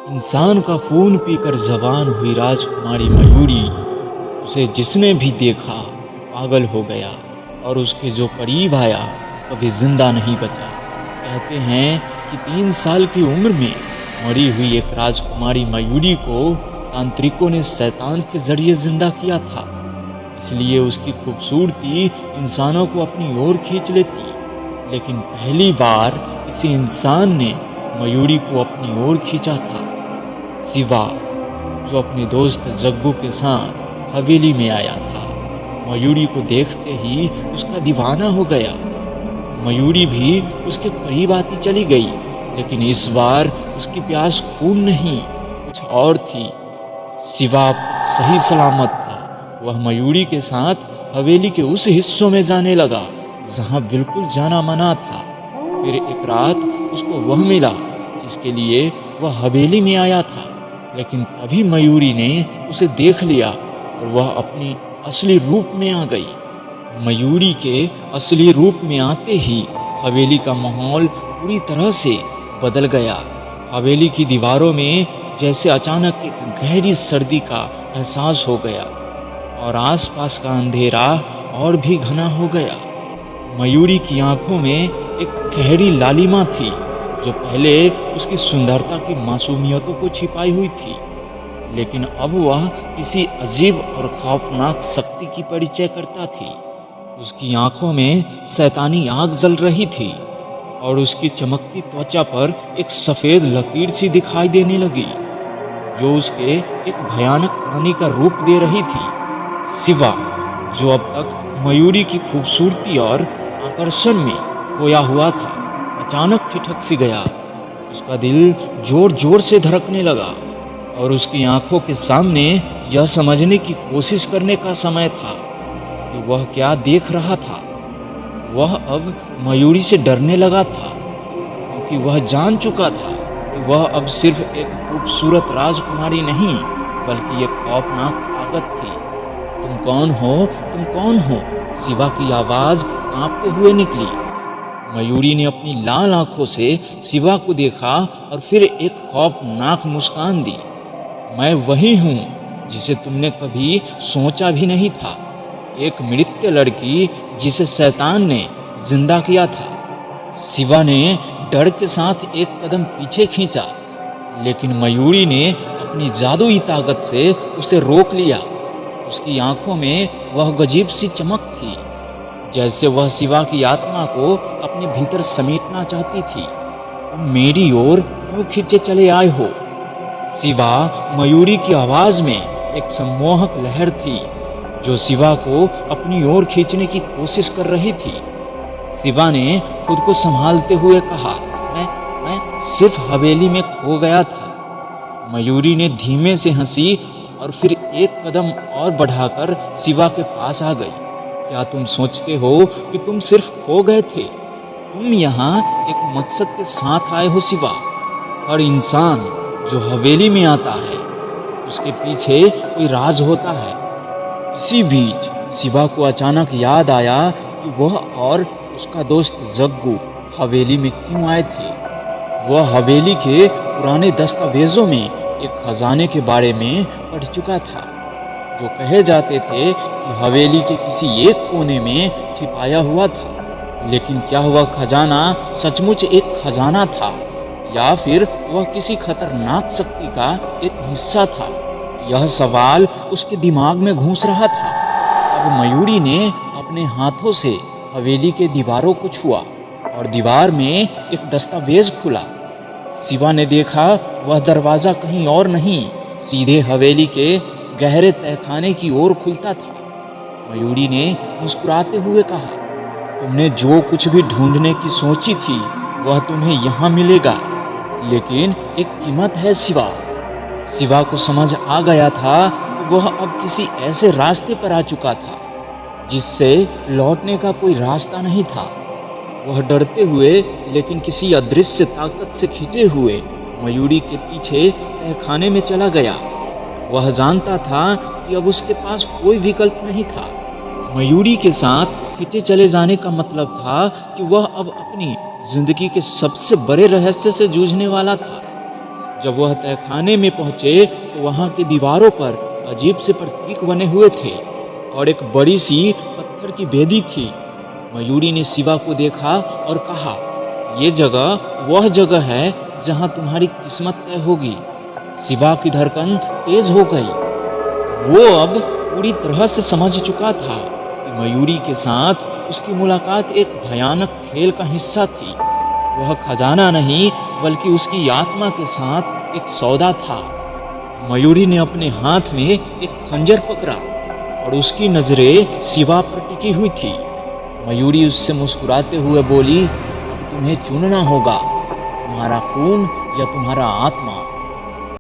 इंसान का खून पीकर जवान हुई राजकुमारी मयूरी, उसे जिसने भी देखा पागल हो गया और उसके जो करीब आया कभी जिंदा नहीं बचा। कहते हैं कि 3 साल की उम्र में मरी हुई एक राजकुमारी मयूरी को तांत्रिकों ने शैतान के जरिए जिंदा किया था, इसलिए उसकी खूबसूरती इंसानों को अपनी ओर खींच लेती। लेकिन पहली बार किसी इंसान ने मयूरी को अपनी ओर खींचा था, शिवा, जो अपने दोस्त जग्गू के साथ हवेली में आया था। मयूरी को देखते ही उसका दीवाना हो गया। मयूरी भी उसके करीब आती चली गई, लेकिन इस बार उसकी प्यास खून नहीं, कुछ और थी। शिवा सही सलामत था। वह मयूरी के साथ हवेली के उस हिस्सों में जाने लगा जहां बिल्कुल जाना मना था। फिर एक रात उसको वह मिला जिसके लिए वह हवेली में आया था, लेकिन तभी मयूरी ने उसे देख लिया और वह अपनी असली रूप में आ गई। मयूरी के असली रूप में आते ही हवेली का माहौल पूरी तरह से बदल गया। हवेली की दीवारों में जैसे अचानक एक गहरी सर्दी का एहसास हो गया और आसपास का अंधेरा और भी घना हो गया। मयूरी की आंखों में एक गहरी लालिमा थी जो पहले उसकी सुंदरता की मासूमियतों को छिपाई हुई थी, लेकिन अब वह किसी अजीब और खौफनाक शक्ति की परिचय करता थी। उसकी आंखों में शैतानी आग जल रही थी और उसकी चमकती त्वचा पर एक सफेद लकीर सी दिखाई देने लगी जो उसके एक भयानक प्राणी का रूप दे रही थी। शिवा, जो अब तक मयूरी की खूबसूरती और आकर्षण में खोया हुआ था, अचानक ठिठक सी गया। उसका दिल जोर जोर से धड़कने लगा और उसकी आंखों के सामने यह समझने की कोशिश करने का समय था कि वह क्या देख रहा था। वह अब मयूरी से डरने लगा था, क्योंकि वह जान चुका था कि वह अब सिर्फ एक खूबसूरत राजकुमारी नहीं, बल्कि एक खौफनाक ताकत थी। तुम कौन हो? तुम कौन हो? शिवा की आवाज कांपते हुए निकली। मयूरी ने अपनी लाल आंखों से शिवा को देखा और फिर एक खौफनाक मुस्कान दी। मैं वही हूँ जिसे तुमने कभी सोचा भी नहीं था, एक मृत्यु लड़की जिसे शैतान ने जिंदा किया था। शिवा ने डर के साथ एक कदम पीछे खींचा, लेकिन मयूरी ने अपनी जादुई ताकत से उसे रोक लिया। उसकी आंखों में वह गजीब सी चमक थी, जैसे वह शिवा की आत्मा को अपने भीतर समेटना चाहती थी। तुम मेरी ओर क्यों खींचे चले आए हो? शिवा, मयूरी की आवाज में एक सम्मोहक लहर थी जो शिवा को अपनी ओर खींचने की कोशिश कर रही थी। शिवा ने खुद को संभालते हुए कहा, मैं सिर्फ हवेली में खो गया था। मयूरी ने धीमे से हंसी और फिर एक कदम और बढ़ाकर शिवा के पास आ गई। क्या तुम सोचते हो कि तुम सिर्फ खो गए थे? तुम यहाँ एक मकसद के साथ आए हो शिवा। हर इंसान जो हवेली में आता है उसके पीछे कोई राज होता है। इसी बीच शिवा को अचानक याद आया कि वह और उसका दोस्त जग्गू हवेली में क्यों आए थे। वह हवेली के पुराने दस्तावेजों में एक खजाने के बारे में पढ़ चुका था, जो कहे जाते थे कि हवेली के किसी एक कोने में छिपाया हुआ था। लेकिन क्या वह खजाना सचमुच एक खजाना था या फिर वह किसी खतरनाक शक्ति का एक हिस्सा था? यह सवाल उसके दिमाग में घूस रहा था। अब मयूरी ने अपने हाथों से हवेली के दीवारों को छुआ और दीवार में एक दस्तावेज खुला। शिवा ने देखा वह दरवाजा कहीं और नहीं, सीधे हवेली के गहरे तहखाने की ओर खुलता था। मयूरी ने मुस्कुराते हुए कहा, तुमने जो कुछ भी ढूंढने की सोची थी वह तुम्हें यहाँ मिलेगा, लेकिन एक कीमत है शिवा। शिवा को समझ आ गया था कि वह अब किसी ऐसे रास्ते पर आ चुका था जिससे लौटने का कोई रास्ता नहीं था। वह डरते हुए लेकिन किसी अदृश्य ताकत से खींचे हुए मयूरी के पीछे तहखाने में चला गया। वह जानता था कि अब उसके पास कोई विकल्प नहीं था। मयूरी के साथ खींचे चले जाने का मतलब था कि वह अब अपनी जिंदगी के सबसे बड़े रहस्य से जूझने वाला था। जब वह तहखाने में पहुंचे तो वहां की दीवारों पर अजीब से प्रतीक बने हुए थे और एक बड़ी सी पत्थर की बेदी थी। मयूरी ने शिवा को देखा और कहा, ये जगह वह जगह है जहां तुम्हारी किस्मत तय होगी। शिवा की धड़कन तेज हो गई। वो अब पूरी तरह से समझ चुका था कि मयूरी के साथ उसकी मुलाकात एक भयानक खेल का हिस्सा थी। वह खजाना नहीं बल्कि उसकी आत्मा के साथ एक सौदा था। मयूरी ने अपने हाथ में एक खंजर पकड़ा और उसकी नजरें शिवा पर टिकी हुई थी। मयूरी उससे मुस्कुराते हुए बोली, अब तुम्हें चुनना होगा, तुम्हारा खून या तुम्हारा आत्मा।